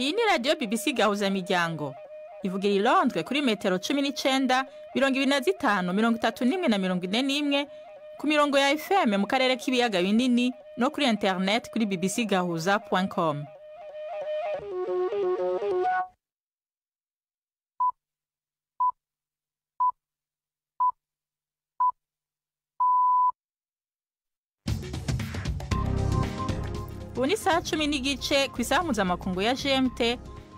Iyi ni radio BBC Gahuzamiryango. Ivugira i Londres kuri metero 19, 25, 31 na 41 ku mirongo ya FM mu karere k'ibiyaga binini no kuri internet kuri bbcgahuza.com. Buni saa 10 n'igice ku isaha mpuzamakungu ya GMT,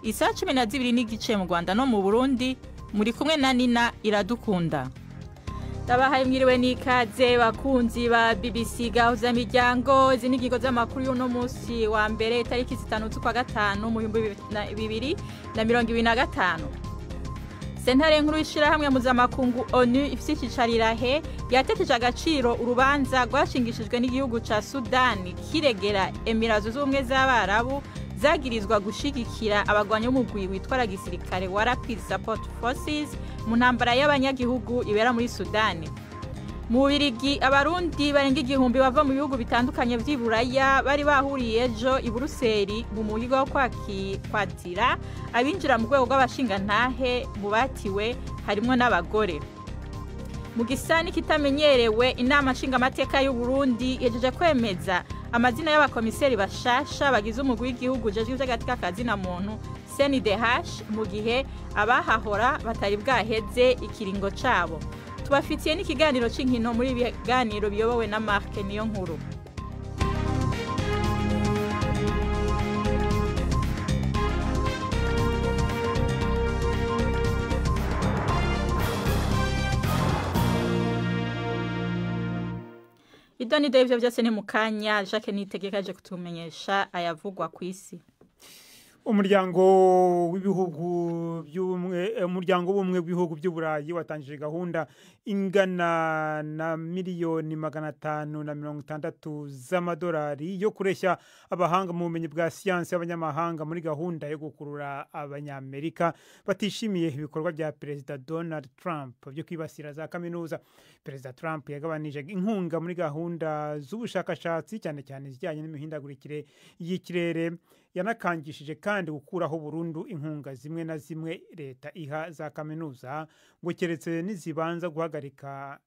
isaha 12 n'igice mu Rwanda no mu Burundi, muri kumwe na Nina Iradukunda. Ndabahaye mwiriwe n'ikaze bakunzi ba BBC Gahuzamiryango, izi n'ingingo z'amakuru y'uno munsi wa mbere itariki 5 z'ukwa gatanu mu 2025. Sentare nkuru y'ishirahamwe mpuzamakungu ONU ifise ikicarira he yateteje agaciro urubanza rwashingishijwe n'igihugu ca Sudani kiregera Emirazo z'ubumwe z'Abarabu zagirizwa gushigikira abagwanyi b'umugwi witwara gisirikare wa Rapid Support Forces mu ntambara y'abanyagihugu ibera muri Sudani. Mu Bubiligi abarundi barenga igihumbi bava mu bihugu bitandukanye vy'Iburaya bari bahuriye ejo i Buruseli mu muhigo wo kwatira abinjira mu rwego rw'abashingantahe mu batiwe harimwo n'abagore. Mu gisani kitamenyerewe inama nshingamateka y'u Burundi yejeje kwemeza amazina y'abakomiseri bashasha bagize umugwi w'igihugu ujejwe ivy'agatika kazina muntu CNDH mu gihe abahahora batari bwaheze ikiringo cabo. Tubafitiye n'ikiganiro c'inkino muri ibiganiro biyobowe na Mark niyo nkuru. Idoni David byose ni mukanya Jacques Nitegekaje kutumenyesha ayavugwa kw'isi. Umuryango w'ibihugu w'ibihugu by'Uburayi watangije gahunda ingana na miliyoni 560 z'amadolari yo kureshya abahanga mu bumenyi bwa siyansi y'abanyamahanga muri gahunda yo gukurura abanyamerika batishimiye ibikorwa bya Perezida Donald Trump byo kwibasira za kaminuza. Perezida Trump yagabanije inkunga muri gahunda z'ubushakashatsi cyane cyane zijyanye n'imihindagurikire y'ikirere, yanakangishije kandi gukuraho burundu inkunga zimwe na zimwe leta iha za kaminuza ngo keretse nizibanza guhagarika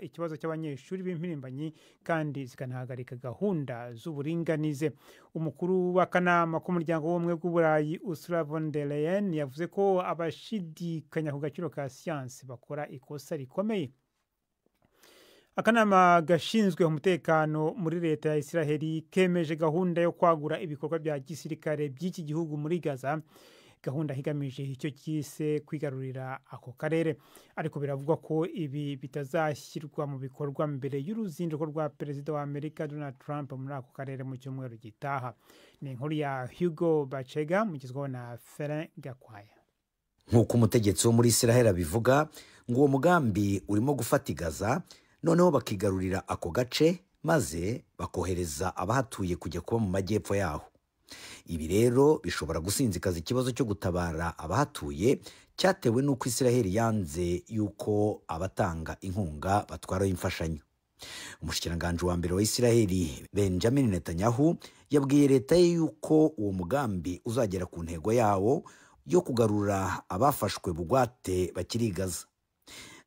ikibazo cy'abanyeshuri b'impirimbanyi kandi zikanahagarika gahunda z'uburinganize. Umukuru w'akanama k'umuryango w'ubumwe bw'Uburayi Ursula von der Leyen yavuze ko abashidikanya ku gaciro ka siyansi bakora ikosa rikomeye. Akanama gashinzwe umutekano muri leta ya Israeli kemeje gahunda yo kwagura ibikorwa bya gisirikare by'iki gihugu muri Gaza, gahunda higamije icyo kise kwigarurira ako karere, ariko biravugwa ko ibi bitazashyirwa mu bikorwa mbere y'uruzinduko rwa Perezida wa Amerika Donald Trump muri ako karere mu cyumweru gitaha. Ni inkuru ya Hugo Bachega mugizweho na Ferin Gakwaya. Nk'uko umutegetsi wo muri Israel abivuga ngo uwo mugambi urimo gufata Gaza, noneho bakigarurira ako gace maze bakohereza abahatuye kujya kuba mu majyepfo yaho. Ibi rero bishobora gusinzikaza ikibazo cyo gutabara abahatuye cyatewe n'uko Israel yanze yuko abatanga inkunga batwaraho imfashanyo. Umushikiranganji wa mbere wa Israel Benjamin Netanyahu yabwiye leta ye yuko uwo mugambi uzagera ku ntego yawo yo kugarura abafashwe bugwate bakiri Gaza.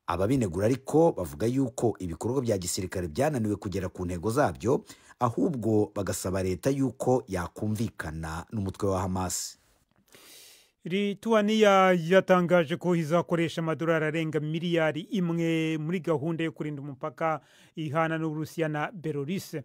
Ababinegura ariko bavuga yuko ibikorwa bya gisirikare byananiwe kugera ku ntego zabyo, ahubwo bagasaba leta yuko yakumvikana n'umutwe wa Hamas. Lituania yatangaje ko izakoresha amadolari arenga miliyari 1 muri gahunda yo kurinda umupaka ihana n'Uburusiya na Belarus.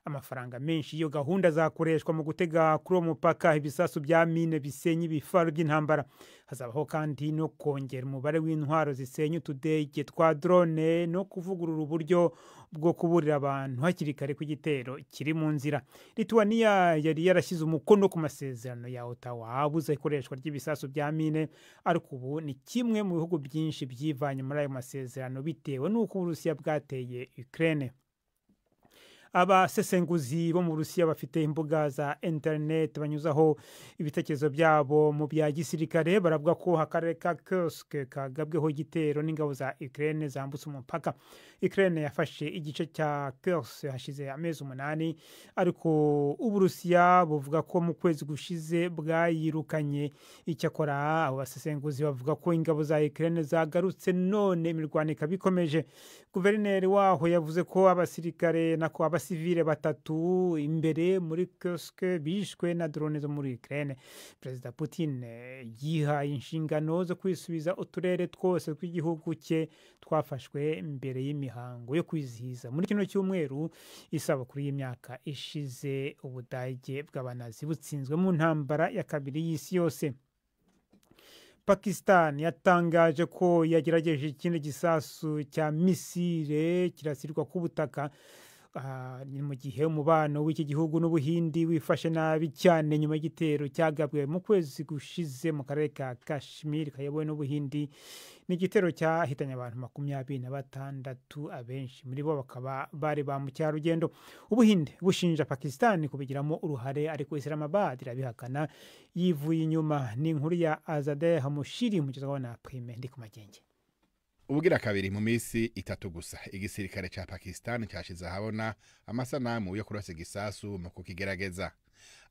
Amafaranga menshi iyo gahunda zakoreshwa mu gutega kuri uwo mupaka ibisasu bya mine bisenya ibifaru by'intambara. Hazabaho kandi no kongera umubare w'intwaro zisenya utudege twa drone no kuvugurura uburyo bwo kuburira abantu hakiri kare ku gitero kiri mu nzira. Lituania yari yarashyize umukono ku masezerano ya Ottawa abuza ikoreshwa ry'ibisasu bya mine, ariko ubu ni kimwe mu bihugu byinshi byivanye muri ayo masezerano bitewe n'uko Uburusiya bwateye Ukraine. abasesenguzi bo mu Burusiya bafite imbuga za internet banyuzaho ibitekerezo byabo mu bya gisirikare baravuga ko akarere ka Kursk kagabweho igitero n'ingabo za Ukraine zambutse umupaka. Ukraine yafashe igice cya Kursk hashize amezi 8 ariko Uburusiya buvuga ko mu kwezi gushize bwayirukanye. Icyakora abo basesenguzi bavuga ko ingabo za Ukraine zagarutse none imirwano bikomeje. Guverineri waho yavuze ko abasirikare nako abasivile batatu imbere muri Kursk bishwe na drone zo muri Ukraine. Perezida Putin yihaye inshingano zo kwisubiza uturere twose tw'igihugu cye twafashwe mbere y'imihango yo kwizihiza muri kino cyumweru isaba kuri y'imyaka ishize Ubudage bw'abanazi butsinzwe mu ntambara ya kabiri y'isi yose. Pakistan yatangaje ko yagerageje ikindi gisasu cya misile kirasirwa ku butaka ni mu gihe umubano w'iki gihugu n'Ubuhindi wifashe nabi cyane nyuma y'igitero cyagabwe mu kwezi gushize mu karere ka Kashmir kayobowe n'Ubuhindi. Ni igitero cyahitanye abantu 26 abenshi muri bo bakaba bari ba mucyarugendo. Ubuhinde bushinja Pakistan kubigiramo uruhare ariko Islamabad irabihakana yivuye inyuma. Ni inkuru ya Azadeh Hamushiri mugezweho na Prime Ndikumagenge. Ubugira kabiri mu misi 3 gusa igisirikare ca Pakistan cyashize habona amasanamu yo kurasa igisasu mu kukigerageza.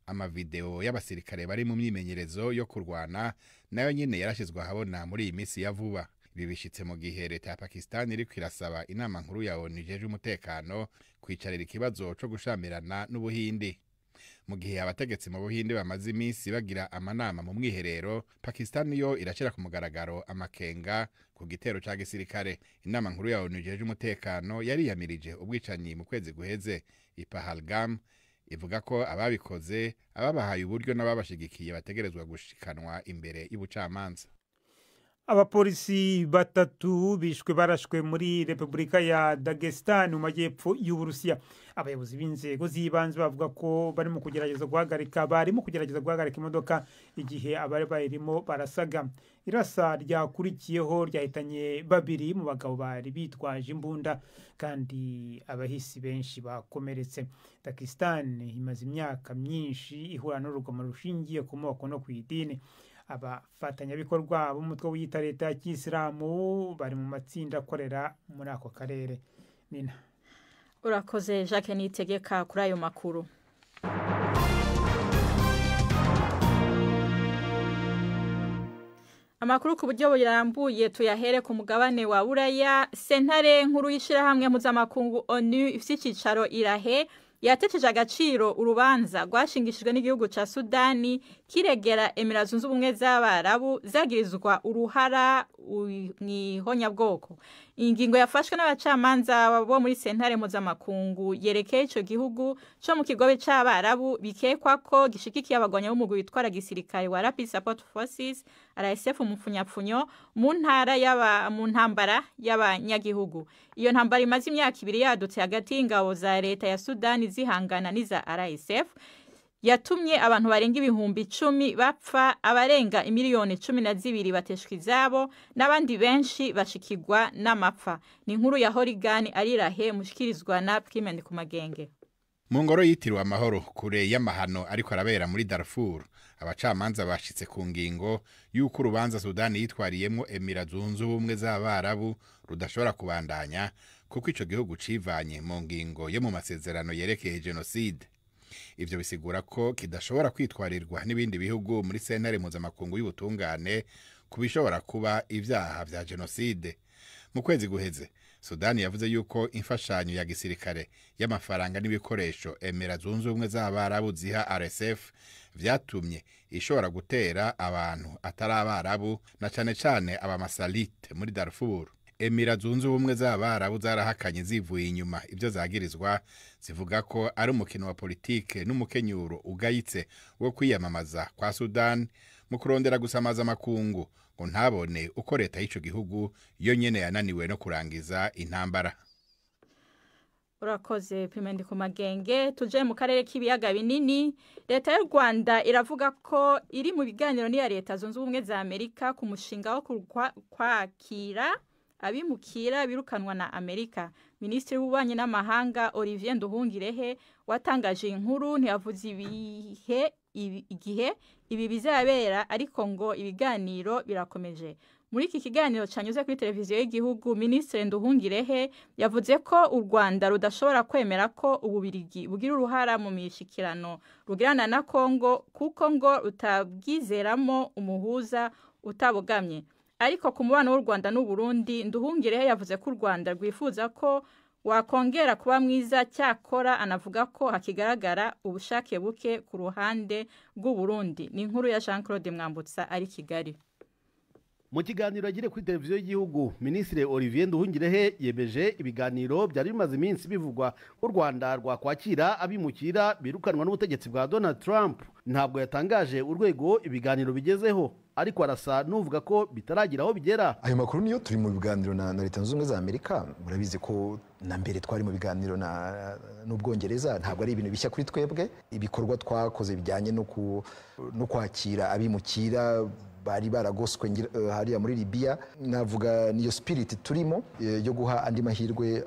Amavideo y'abasirikare bari mu myimenyerezo yo kurwana nayo nyine yarashizwe habona muri iyi misi ya vuba. Ibi bishitse mu gihe leta ya Pakistan iri kwirasaba inama nkuru ya ONU ijeje umutekano kwicarira ikibazo cyo gushamirana n'Ubuhindi. Mu gihe abategetsi mu Buhinde bamaze imisi bagira amanama mu mwiherero, Pakistan yo irashira ku mugaragaro amakenga ku gitero ca gisirikare. Inama nkuru ya ONU ijeje umutekano yariyamirije ubwicanyi mu kwezi guheze i Pahalgam, ivuga ko ababikoze ababahaye uburyo n'ababashigikiye bategerezwa gushikanwa imbere y'ubucamanza. Abapolisi batatu bishwe barashwe muri Republika ya Dagestan mu majyepfo y'Uburusiya. Abayobozi b'inzego z'ibanze bavuga ko barimo kugerageza guhagarika imodoka igihe abari bayirimo barasaga. Irasa ryakurikiyeho ryahitanye babiri mu bagabo bari bitwaje imbunda kandi abahisi benshi bakomeretse. Dagestan imaze imyaka myinshi ihura n'urugomo rushingiye ku moko no ku idini. Abafatanyabikorwa b'umutwe w'iyita leta ya Kisilamu bari mu matsinda akorera muri ako karere. Nina urakoze Jacques Nitegeka kuri ayo makuru. Amakuru ku buryo burambuye tuyahere ku mugabane wa Buraya. Sentare nkuru y'ishirahamwe mpuzamakungu ONU ifite icicaro Irahe yateteje agaciro urubanza rwashingishijwe n'igihugu ca Sudani kiregera Emirates Zunze Ubumwe z'Abarabu zagirizwa uruhara mw'ihonyabwoko. Ingingo yafashwe n'abacamanza bo muri sentare mpuzamakungu yerekeye ico gihugu co mu kigobe c'Abarabu bikekwa ko gishikikiye abagwanya b'umugwi witwara gisirikare wa Rapid Support Forces RSF mu mfunyapfunyo mu ntambara y'abanyagihugu. Iyo ntambara imaze imyaka 2 yadutse hagati y'ingabo za leta ya Sudani zihangana n'iza RSF yatumye abantu barenga ibihumbi 10 bapfa, abarenga imiliyoni 12 bateshwa izabo n'abandi benshi bashikirwa n'amapfa. Ni inkuru ya Horigani Arirahe mushikirizwa na Prime Ndikumagenge. Mu ngoro yitiriwe amahoro kure y'amahano ariko arabera muri Darfur, abacamanza bashitse ku ngingo y'uko urubanza Sudani yitwariyemo Emirates Zunze Ubumwe z'Abarabu rudashobora kubandanya kuko ico gihugu civanye mu ngingo yo mu masezerano yerekeye genocide. Ivyo bisigura ko kidashobora kwitwarirwa n'ibindi bihugu muri sentare mpuzamakungu y'ubutungane kubishobora kuba ivyaha vya genocide. Mu kwezi guheze Sudani yavuze yuko imfashanyo ya gisirikare y'amafaranga n'ibikoresho Emirates Zunze Ubumwe z'Abarabu ziha RSF vyatumye ishobora gutera abantu atari Abarabu na cane abamasalite muri Darfur. Emirates Zunze Ubumwe z'Abarabu zarahakanye zivuye inyuma ivyo zagirizwa, zivuga ko ari umukino wa politike n'umukenyuro ugayitse wo kwiyamamaza kwa Sudan mu kurondera gusamaza makungu ngo ntabone uko leta y'ico gihugu yo nyene yananiwe no kurangiza intambara. Urakoze Prime Ndikumagenge. Tuje mu karere k'ibiyaga binini. Leta y'u Rwanda iravuga ko iri mu biganiro n'iya Leta Zunze Ubumwe za Amerika ku mushinga wo kwakira abimukira birukanwa na Amerika. Minisitiri w'ububanyi n'amahanga Olivier Nduhungirehe watangaje inkuru ntiyavuze igihe ibi bizabera ariko ngo ibiganiro birakomeje. Muri iki kiganiro cyanyuze kuri televiziyo y'igihugu, Minisitiri Nduhungirehe yavuze ko u Rwanda rudashobora kwemera ko Ububirigi bugira uruhara mu mishikirano rugirana na Kongo kuko ngo utabwizeramo umuhuza utabogamye. Ariko ku mubano w'u Rwanda n'u Burundi, Nduhungirehe yavuze ko u Rwanda rwifuza ko wakongera kuba mwiza, cyakora anavuga ko hakigaragara ubushake buke ku ruhande rw'u Burundi. Ni inkuru ya Jean Claude Mwambutsa ari Kigali. Mu kiganiro agire kuri televiziyo y'igihugu, Minisitiri Olivier Nduhungirehe yemeje ibiganiro byari bimaze iminsi bivugwa ko u Rwanda rwakwakira abimukira birukanwa n'ubutegetsi bwa Donald Trump. Ntabwo yatangaje urwego ibiganiro bigezeho, ariko arasa n'uvuga ko bitaragira aho bigera. Ayo makuru niyo turi mu biganiro na Leta Zunze Ubumwe za Amerika. Murabizi ko na mbere twari mu biganiro n'Ubwongereza. Ntabwo ari ibintu bishya kuri twebwe. Ibikorwa twakoze bijyanye no kwakira abimukira bari baragoswe hariya muri Libya, navuga niyo spirit turimo yo guha andi mahirwe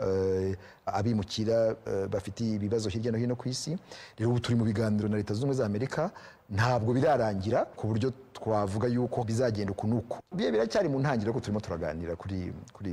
abimukira bafite ibibazo hirya no hino ku isi. Rero ubu turi mu biganiro na Leta Zunze Ubumwe za Amerika, ntabwo birarangira ku buryo twavuga yuko bizagenda ukunuko. Biracyari mu ntangiriro ko turimo turaganira kuri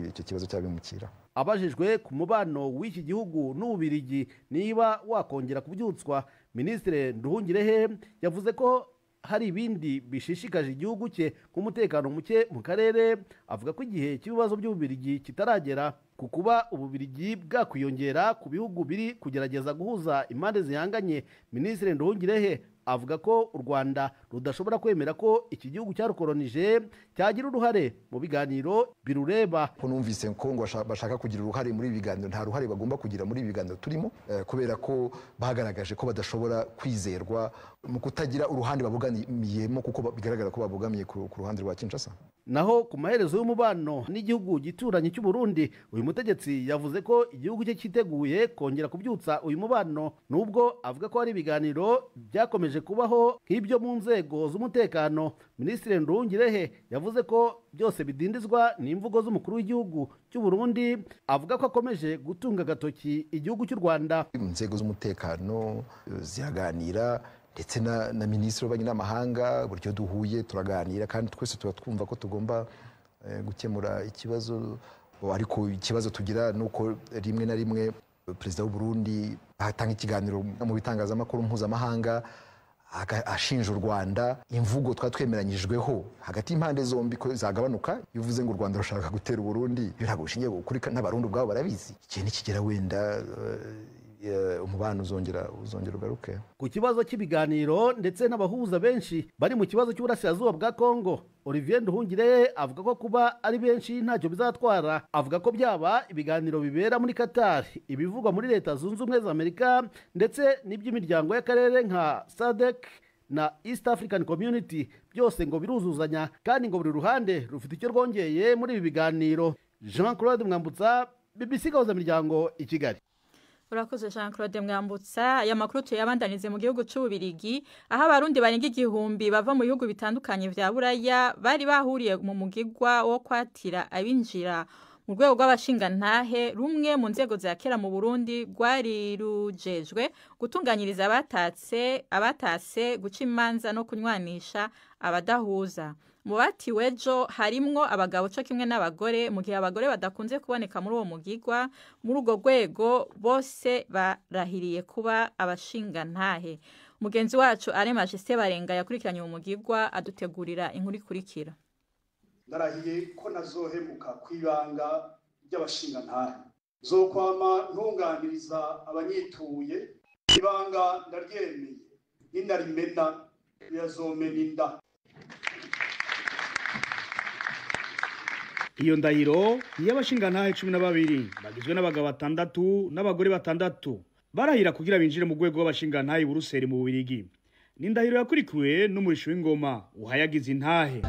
icyo kibazo cy'abimukira. Abajijwe ku mubano w'iki gihugu n'Ububirigi niba wakongera kubyutswa, Minisitiri Nduhungirehe yavuze ko hari ibindi bishishikaje igihugu cye nk'umutekano muke mu karere. Avuga ko igihe cy'ibibazo by'Ububirigi kitaragera ku kuba Ububirigi bwakwiyongera ku bihugu biri kugerageza guhuza impande zihanganye. Minisitiri Nduhungirehe avuga ko u Rwanda rudashobora kwemera ko iki gihugu cyarukolonije cyagira uruhare mu biganiro birureba. Ko numvise ko ngo bashaka kugira uruhare muri ibi biganiro, nta ruhare bagomba kugira muri ibi biganiro turimo, kubera ko bagaragaje ko badashobora kwizerwa mu kutagira uruhande babogamiyemo, kuko bigaragara ko babogamiye ku ruhande rwa Kinshasa. Naho ku maherezo y'umubano n'igihugu gituranye cy'u Burundi, uyu mutegetsi yavuze ko igihugu cye cyiteguye kongera kubyutsa uyu mubano, nubwo avuga ko hari ibiganiro byakomeje kubaho nk'ibyo mu nzego z'umutekano. Minisitiri Nduhungirehe yavuze ko byose bidindizwa n'imvugo z'umukuru w'igihugu cy'u Burundi. Avuga ko akomeje gutunga agatoki igihugu cy'u Rwanda. Inzego z'umutekano ziraganira ndetse na Minisitiri w'Ububanyi n'Amahanga, buryo duhuye turaganira, kandi twese tuba twumva ko tugomba gukemura ikibazo. Ariko ikibazo tugira nuko rimwe na rimwe Perezida w'u Burundi atanga ikiganiro mu bitangazamakuru mpuzamahanga ashinja u Rwanda imvugo twatwemeranyijweho hagati y'impande zombi ko zagabanuka. Bivuze ngo u Rwanda rushaka gutera u Burundi, ntabwo bishingiye kuri n'abarundi ubwabo barabizi. Ikintu kigera wenda umubano uzongera ugaruke. Ku kibazo cy'ibiganiro ndetse n'abahuza benshi bari mu kibazo cy'uburasirazuba bwa Kongo, Olivier Nduhungirehe avuga ko kuba ari benshi ntacyo bizatwara. Avuga ko byaba ibiganiro bibera muri Qatar, ibivugwa muri Leta Zunze Ubumwe za Amerika ndetse n'iby'imiryango y'akarere nka SADC na East African Community, byose ngo biruzuzanya kandi ngo buri ruhande rufite icyo rwongeye muri ibi biganiro. Jean Claude Mwambutsa, BBC Gahuza Miryango, i Kigali. Urakoze Jean Claude Mwambutsa. Aya makuru tuyabandanize mu gihugu cy'Ububirigi, aho abarundi barenga igihumbi bava mu bihugu bitandukanye vya Buraya bari bahuriye mu mugigwa wo kwatira abinjira mu rwego rw'abashingantahe rumwe mu nzego za kera mu Burundi rwari rujejwe gutunganyiriza abatase guca imanza no kunywanisha abadahuza. Mu batiwe ejo harimwo abagabo cyo kimwe n'abagore, mu gihe abagore badakunze kuboneka muri uwo mugigwa. Muri urwo rwego bose barahiriye kuba abashingantahe. Mugenzi wacu Aremaje Sebarenga yakurikiranye mu mugigwa adutegurira inkuru ikurikira. Ndarahiye ko nazohemuka kwibanga ry'abashingantahe, zokwama ntunganiriza abanyituye, ibanga ndaryemeye n'inarimena yazomena inda. Iyo ndahiro y'abashingantahe 12 bagizwe n'abagabo 6 n'abagore 6 barahira kugira binjire mu rwego rw'abashingantahe Buruseli mu Bubiligi. Ni ndahiro yakurikiwe n'umurisho w'ingoma uhayagiza intahe.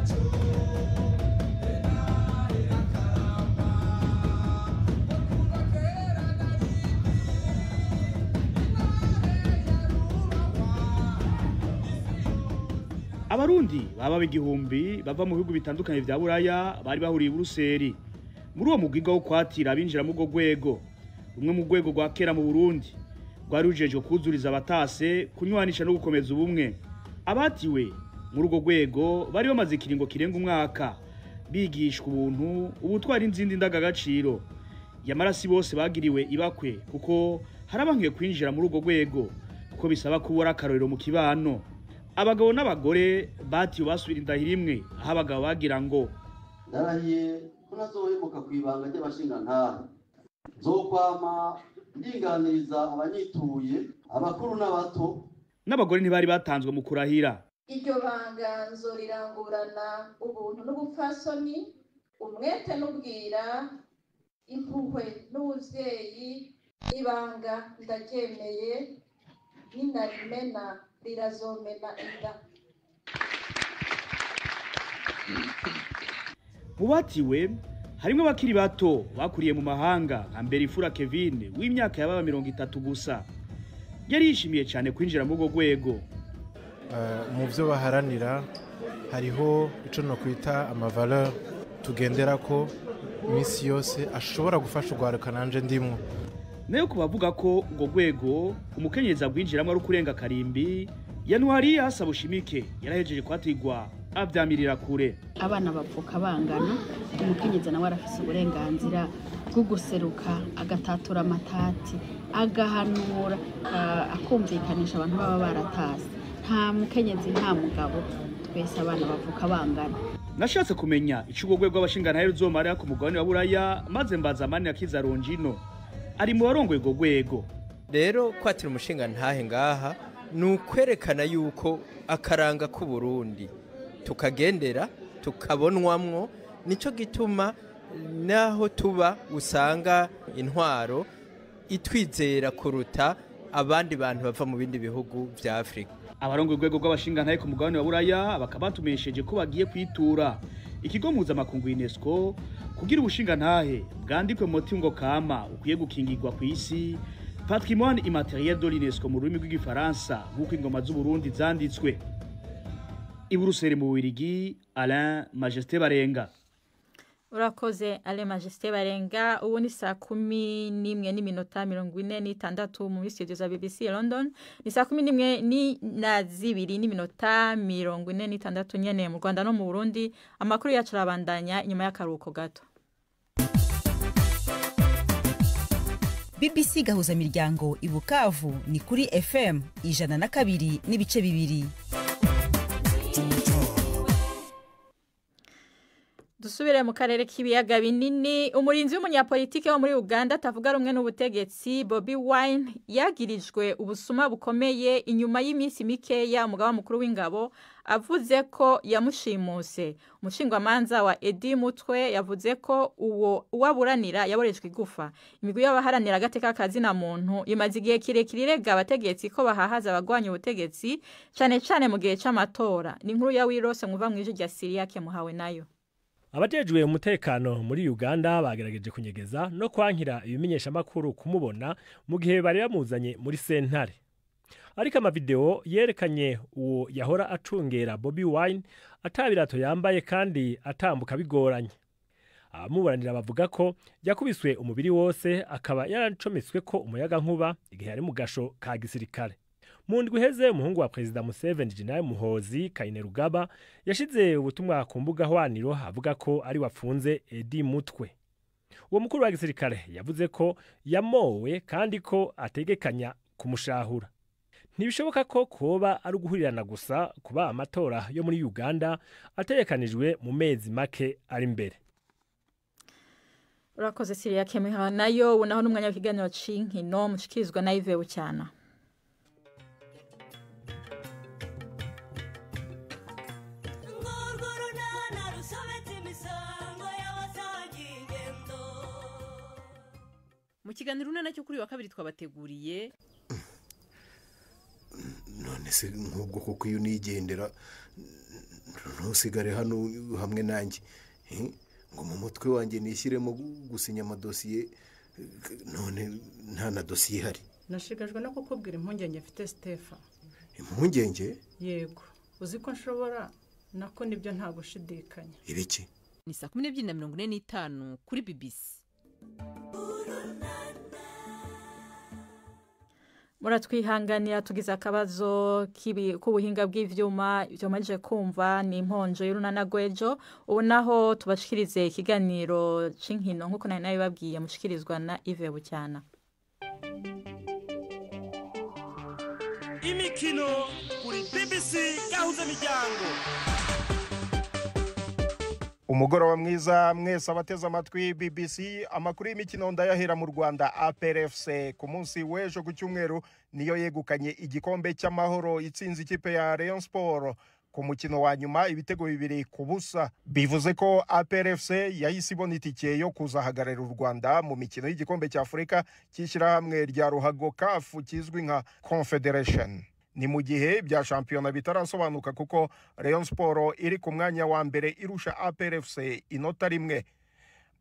Abarundi baba igihumbi bava mu bihugu bitandukanye vya Buraya bari bahuriye i Buruseli muri uwo mugigwa wo kwatira abinjira mu rwego. rumwe mu rwego rwa kera mu Burundi rwari rujejwe kuzuriza abatase kunywanisha no gukomeza ubumwe. Abatiwe muri urwo rwego bari bamaze ikiringo kirenga umwaka bigishwa ubuntu ubutwara inzindi ndagagaciro. Yamara si bose bagiriwe ibakwe kuko harabankiye kwinjira muri urwo rwego kuko bisaba kubura akarorero mu kibano. Abagabo n'abagore batiwe basubira indahiro imwe aho abagabo bagira ngo ndarahiye ko nazohemuka kwibanga ry'abashingantahe nzokwama ndinganiriza abanyituye abakuru n'abato. N'abagore ntibari batanzwe mu kurahira. Iryo banga nzorirangurana ubuntu n'ubupfasoni, umwete n'ubwira, impuhwe n'ubuvyeyi. Ibanga ndaryemeye, ninarimena rirazomena inda. Mu batiwe harimwo abakiri bato bakuriye mu mahanga nka Mberifura Kevin w'imyaka yababa 30 gusa. Yari yishimiye cyane kwinjira mu rwo rwego. Mu byo baharanira hariho ico no kwita amavaleur tugendera ko iminsi yose ashobora gufasha urwaruka nanje ndimwo. Nayo kubavuga ko urwo rwego umukenyezi abwinjiramo ari kurenga karimbi, Januari asaba ushimike yarahejeje kwatigwa avyamirira kure. Abana bavuka bangana, umukenyezi nawe arafise uburenganzira bwo guseruka agatatura amatati, agahanura, akumvikanisha abantu baba baratase. Nta mukenyezi nta mugabo, twese abana bavuka bangana. Nashatse kumenya ico urwo rwego abashingantahe ruzomarira ku mugabane wa Buraya, maze mbaza Mani Akiza Rongino ari mu barongoye urwo rwego. Rero kwatira umushingantahe ngaha nukwerekana yuko akaranga ku Burundi tukagendera tukabonwamwo, nico gituma naho tuba usanga intwaro itwizera kuruta abandi bantu bava mu bindi bihugu vya Afrika. Abarongoye urwego rw'abashingantahe ku mugabane wa Buraya bakabatumesheje ko bagiye kwitura ikigo mpuzamakungu UNESCO kugira ubushingantahe bwandikwe mu muti ngo kama ukwiye gukingirwa ku isi, patrimoine immatériel de l'UNESCO mu rurimi rw'igifaransa nk'uko ingoma z'u Burundi zanditswe. I Buruseli mu Bubiligi, Alain Majesté Barenga. Urakoze Alain Majesté Barenga. Ubu ni saa 11:46 mu studio za BBC London. Ni saa 11:42 nyene mu Rwanda no mu Burundi. Amakuru yacu arabandanya inyuma y'akaruhuko gato. BBC gahuza miryango i Bukavu ni kuri FM 102.2. Dusubire mu karere k'ibiyaga binini. Umurinzi w'umunyapolitike wo muri Uganda atavuga rumwe n'ubutegetsi Bobi Wine yagirijwe ubusuma bukomeye inyuma y'iminsi mikeya umugaba mukuru w'ingabo avuze ko yamushimuse. Umushingwamanza wa Eddie Mutwe yavuze ko uwaburanira yaborejwe igufa. Imigwi y'abaharanira agateka kazina muntu imaze igihe kirekire irega abategetsi ko bahahaza abagwanya ubutegetsi cyane cyane mu gihe c'amatora. Ni inkuru ya Wirose muva mu ijwi rya Syria kemuhawe nayo. Abajejwe umutekano muri Uganda bagerageje kunyegeza no kwankira ibimenyesha makuru kumubona mu gihe bari bamuzanye muri sentare. Ariko amavideo yerekanye uwo yahora acungera Bobi Wine atabirato yambaye kandi atambuka bigoranye. Abamuburanira bavuga ko yakubiswe umubiri wose akaba yaracometswe ko umuyaga nkuba igihe ari mu gasho ka gisirikare. Mu ndwi iheze umuhungu wa Perezida Museveni Jenerali Muhoozi Kainerugaba yashize ubutumwa ku mbuga hwaniro avuga ko ari wafunze Eddie Mutwe. Uwo mukuru wa gisirikare yavuze ko yamowe kandi ko ategekanya kumushahura. Ntibishoboka ko kuba ari uguhurirana gusa kuba amatora yo muri Uganda ategekanijwe mu mezi make ari imbere. Urakoze Syria kemuhawe nayo unaho n'umwanya w'ikiganiro c'inkino mushikirizwa na Yves Bucyana. Mu kiganiro unana cyo kuri wa kabiri twabateguriye none se nk'ubwo kuko iyo nigendera ntusigare hano hamwe nanjye ngo mu mutwe wanjye nishyiremo gusinya amadosiye none nta na dosiye ihari. Nashigajwe no kukubwira impungenge mfite Stefa. Impungenge? Yego uzi ko nshobora nako nibyo nta gushidikanya. Ibiki? Ni saa 12:45 kuri BBC. muratwihanganira tugize akabazo k'ubuhinga bw'ivyuma byomaje kumva ni imponjo y'urunana gwejo ubu naho tubashikirize ikiganiro c'inkino nkuko nari nabibabwiye mushikirizwa na Yves Bucyana. Imikino kuri BBC gahuza miryango. Umugoroba mwiza mwese abateze amatwi BBC amakuru y'imikino ndayahera mu Rwanda. APR FC ku munsi w'ejo ku cyumweru niyo yegukanye igikombe cy'amahoro itsinze ikipe ya Rayon Sport ku mukino wa nyuma ibitego 2-0. Bivuze ko APR FC yahise ibona itike yo kuzahagararira u Rwanda mu mikino y'igikombe cya Afurika cy'ishyirahamwe rya ruhago CAF kizwi nka Confederation. Ni mu gihe bya shampiyona bitarasobanuka kuko Rayon Sport iri ku mwanya wa mbere irusha APR FC inota rimwe.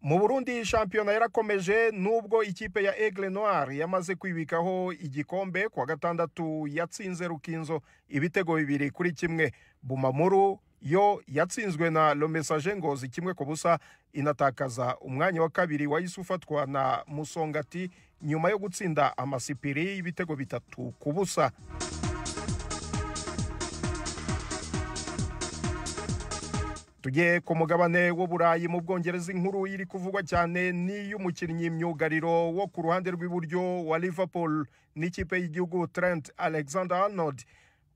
Mu Burundi shampiyona yarakomeje nubwo ikipe ya Aigle Noir yamaze kwibikaho igikombe kwa gatandatu yatsinze Rukinzo ibitego 2-1. Bumamuru yo yatsinzwe na Le Messager Ngozi 1-0 inatakaza umwanya wa kabiri wahise ufatwa na Musongati nyuma yo gutsinda Amasipiri ibitego 3-0. Tugiye ku mugabane w'Uburayi mu Bwongereza inkuru iri kuvugwa cyane ni y'umukinnyi myugariro wo ku ruhande rw'iburyo wa Liverpool n'ikipe y'igihugu Trent Alexander-Arnold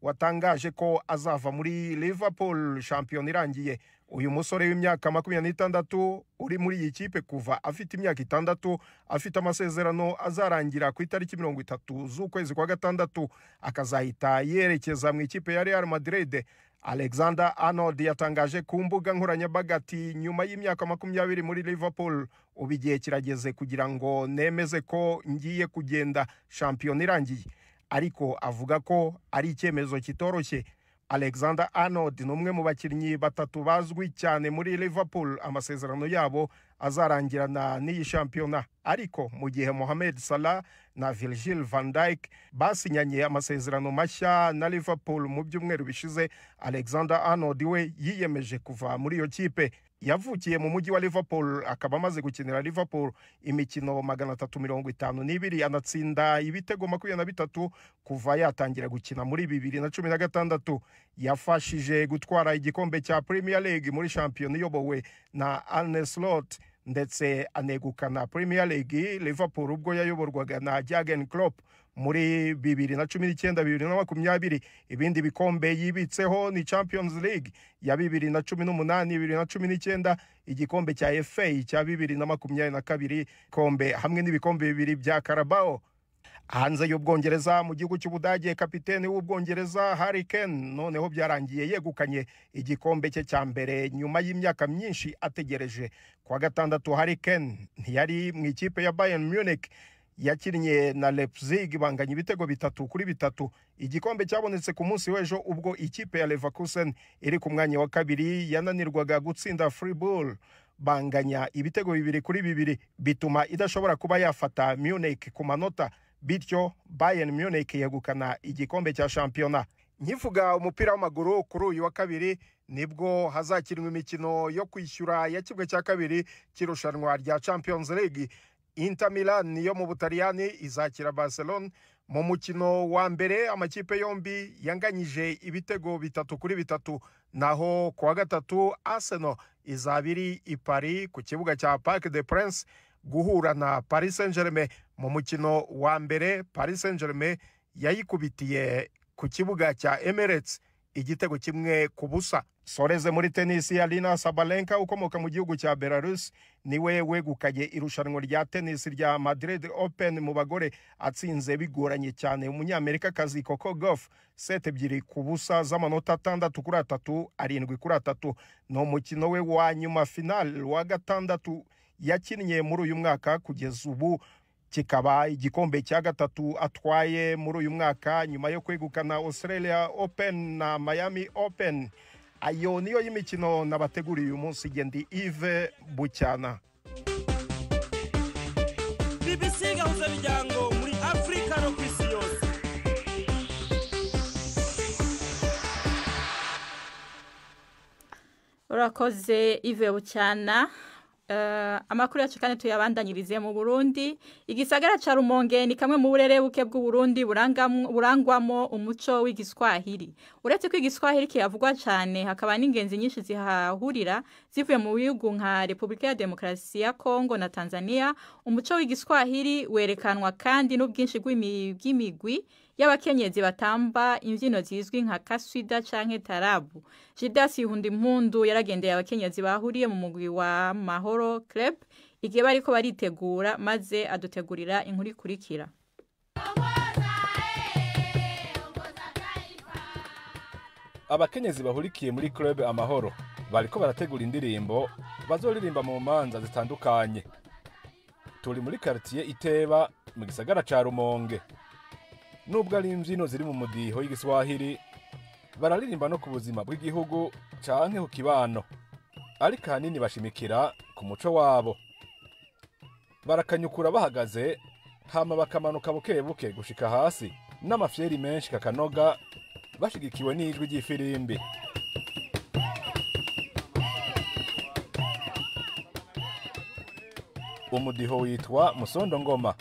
watangaje ko azava muri Liverpool shampiyona irangiye. Uyu musore w'imyaka 26 uri muri iyi kipe kuva afite imyaka 6 afite amasezerano azarangira ku itariki 30 z'ukwezi kwa gatandatu akazahita yerekeza mu ikipe ya Real Madrid. Alexander-Arnold yatangaje ku mbuga nkoranyambaga ati nyuma y'imyaka 20 muri Liverpool ubu igihe kirageze kugira ngo nemeze ko ngiye kugenda shampiyona irangiye, ariko avuga ko ari icyemezo kitoroshye. Alexander-Arnold ni umwe mu bakinnyi batatu bazwi cyane muri Liverpool amasezerano yabo azarangirana n'iyi shampiyona, ariko mu gihe Mohamed Salah na Virgil van Dijk basinyanye amasezerano mashya na Liverpool mu byumweru bishize, Alexander-Arnold we yiyemeje kuva muri iyo kipe. Yavukiye mu mujyi wa Liverpool akaba amaze gukinira Liverpool imikino 352 anatsinda ibitego 23 kuva yatangira gukina muri 2016. Yafashije gutwara igikombe cya Premier League muri shampiyona iyobowe na Arne Slot ndetse anegukana Premier League Liverpool ubwo yayoborwaga na Jurgen Klopp muri 2019-2020. Ibindi bikombe yibitseho ni Champions League ya 2018-2019, igikombe cya FA cya 2022 kombe hamwe n'ibikombe 2 bya Carabao. Hanze y'Ubwongereza mu gihugu cy'Ubudage kapiteni w'Ubwongereza Harry Kane noneho byarangiye yegukanye igikombe cye cya mbere nyuma y'imyaka myinshi ategereje. Kwa gatandatu Harry Kane ntiyari mu ikipe ya Bayern Munich yakinnye na Leipzig banganya ibitego 3-3. Igikombe cyabonetse ku munsi w'ejo ubwo ikipe ya Leverkusen iri ku mwanya wa kabiri yananirwaga gutsinda Freiburg banganya ibitego 2-2 bituma idashobora kuba yafata Munich ku manota, bityo Bayern Munich yegukana igikombe cya shampiyona. Nkivuga umupira w'amaguru kuri uyu wa kabiri nibwo hazakinwa imikino yo kwishyura ya kimwe cya kabiri kirushanwa rya Champions League. Inter Milan yo mu Butaliyani izakira Barcelona. Mu mukino wa mbere amakipe yombi yanganyije ibitego 3-3, naho kwa gatatu Arsenal izabiri i Paris ku kibuga cya Parc des Princes guhura na Paris Saint-Germain. Mu mukino wa mbere Paris Saint-Germain yayikubitiye ku kibuga cya Emirates igitego 1-0. Soreze muri tennis, Alina Sabalenka ukomoka mu gihugu cya Belarus niwe wegukanye irushanwa rya tennis rya Madrid Open mu bagore atsinze bigoranye cyane umunyamerikakazi Coco Gauff 7-2 z'amanota 6-3, 7-3. No mukino we wa nyuma final wa gatandatu yakinnye muri uyu mwaka kugeza ubu kikaba igikombe cya gatatu atwaye muri uyu mwaka nyuma yo kwegukana Australia Open na Miami Open. Ayo niyo y'imikino nabateguriye uyu munsi. Gendi Yves Bucyana. BBC gahuza miryango muri Afrika no kwisi yose. Urakoze Yves Bucyana. amakuru yacu kandi tuyabandanyirize mu Burundi. Igisagara ca Rumonge ni kamwe mu burere buke bw'u Burundi burangwamo umuco w'igiswahili. Uretse ko igiswahili kiyavugwa cyane, hakaba n'ingenzi nyinshi zihahurira zivuye mu bihugu nka Republika ya Demokarasi ya Kongo na Tanzania. Umuco w'igiswahili werekanwa kandi n'ubwinshi bw'imigwi y'abakenyezi batamba imbyino zizwi nka kaswida canke tarabu. Jidas Ihundimpundu yaragendeye abakenyezi bahuriye mu mugwi wa Mahoro Club igihe bariko baritegura, maze adutegurira inkuru ikurikira. Abakenyezi bahurikiye muri Club Amahoro bariko barategura indirimbo bazoririmba mu manza zitandukanye. Turi muri quartier Iteba mu gisagara ca Rumonge. Nubwo ari imbyino ziri mu mudiho y'igiswahili, bararirimba no ku buzima bw'igihugu canke ku kibano, ariko ahanini bashimikira ku muco wabo. Barakanyukura bahagaze, hama bakamanuka buke buke gushika hasi n'amafyeri menshi kakanoga, bashigikiwe n'ijwi ry'ifirimbi. Umudiho witwa Musondo Ngoma.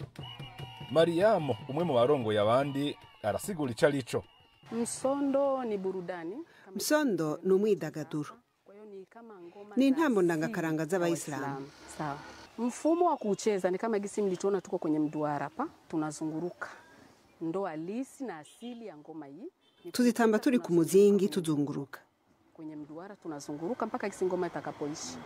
Mariamu, umwe mu barongoye abandi, arasigura ico arico. Msondo ni burudani. Msondo ni umwidagaduro. Ni intambo ndangakaranga z'Abayisilamu. Sawa. Mfumo wa kucheza ni kama gisi mlituona tuko kwenye mduara hapa, tunazunguruka. Ndo halisi na asili ya ngoma hii. Tuzitamba turi ku muzingi tuzunguruka. Kwenye mduara tunazunguruka mpaka gisi ngoma itakapoishi.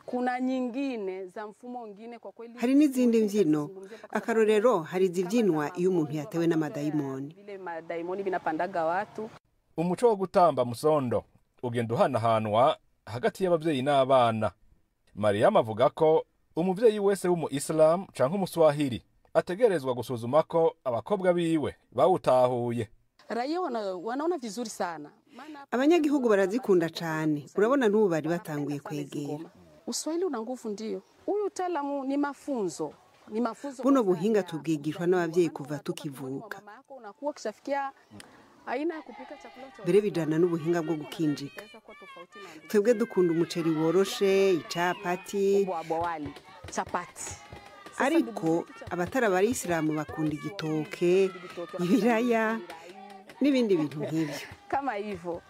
Kuna nyingine za mfumo mwingine kwa kweli. Hari n'izindi mbyino. Akarorero hari zivyinwa iyo umuntu yatewe n'amadayimoni. Vile madayimoni binapandaga watu. Umuco wo gutamba musondo ugenda uhanahanwa hagati y'abavyeyi n'abana. Mariam avuga ko umuvyeyi wese w'umu Islam canke umuswahili ategerezwa gusuzuma ko abakobwa biwe bawutahuye. Raia wanaona vizuri sana. Abanyagihugu barazikunda cane. Urabona n'ubu bari batanguye kwegera. Uswahili una nguvu ndio. Huyu utaalamu ni mafunzo. Ni mafunzo. Buno buhinga tubwigishwa n'abavyeyi kuva tukivuka. Mama yako unakuwa kishafikia aina ya kupika chakula cha. Bere bijana n'ubuhinga bwo gukinjika. Twebwe dukunda umuceri woroshe, icapati, wali, chapati. Ariko abatara Abayisilamu bakunda igitoke, ibiraya n'ibindi bintu nk'ibyo. Kama hivyo.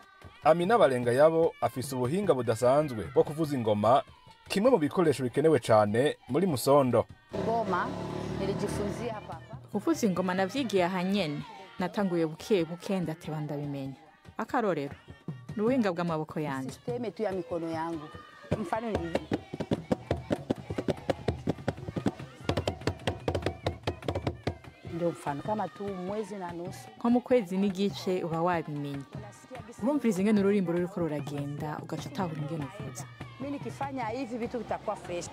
Amina Barenga yabo afise ubuhinga budasanzwe bwo kuvuza ingoma, kimwe mu bikoresho bikenewe cyane muri Musondo. Ngoma nilijifunzia hapa. Kuvuza ingoma navyigiye ahanyene, natanguye buke buke ndateba ndabimenya. Akarorero n'ubuhinga bw'amaboko yanje. Systeme tu ya mikono yangu. Mfano ni hivi. Ndio mfano kama tu mwezi na nusu. Nko mu kwezi n'igice uba wabimenya. Urumviriza ingene ururimbo ruriko ruragenda ugaca utahura ingene uvuza. Mimi nikifanya hivi vitu vitakuwa fresh.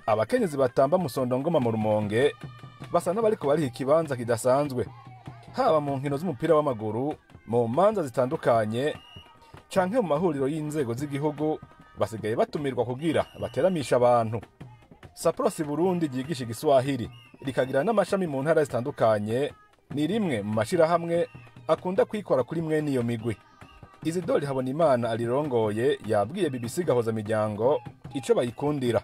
Abakenyezi batamba Musondo Ngoma mu Rumonge basa n'abariko bariha ikibanza kidasanzwe, haba mu nkino z'umupira w'amaguru, mu manza zitandukanye canke mu mahuriro y'inzego z'igihugu. Basigaye batumirwa kugira bateramisha abantu. Saprosi Burundi ryigisha igiswahili rikagira n'amashami mu ntara zitandukanye, ni rimwe mu mashirahamwe akunda kwikora kuri mwene iyo migwi. Isidore Habonimana alirongoye yabwiye BBC Gahoza Miryango ico bayikundira.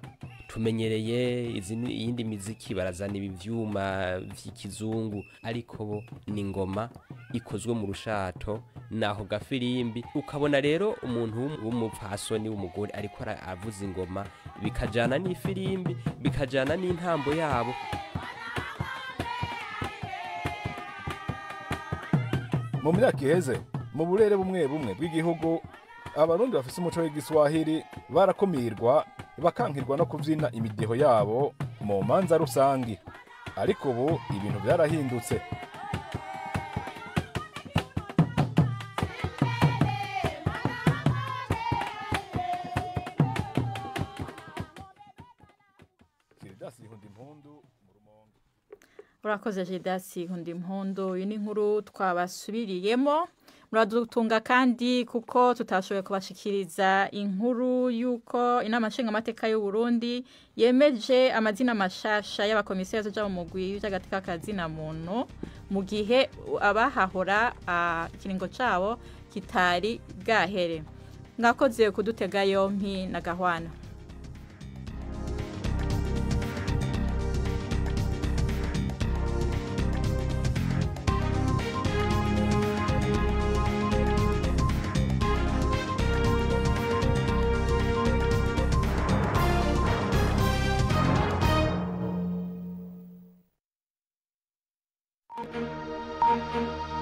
Tumenyereye iyindi miziki barazana ivyuma vy'ikizungu, ariko bo ni ngoma ikozwe mu rushato naho gafirimbi. Ukabona rero umuntu w'umupfasoni w'umugore ariko avuza ingoma, bikajana n'ifirimbi, bikajana n'intambo yabo. Mu myaka iheze mu burere bumwe bumwe bw'igihugu, abarundi bafise umuco w'igiswahili barakumirwa bakankirwa no kuvyina imidiho yabo mu manza rusangi, ariko ubu ibintu byarahindutse. Urakoze Jidas Ihundimpundu. Uyu ni inkuru twabasubiriyemo. Muradutunga kandi kuko tutashoboye kubashikiriza inkuru yuko inama nshingamateka y'u Burundi yemeje amazina mashasha y'abakomisiyo zoja mu mugwi w'agatika kazina muntu mu gihe abahahora ikiringo cabo kitari bwahere. mwakoze kudutega yompi na Gahwana. Thank you.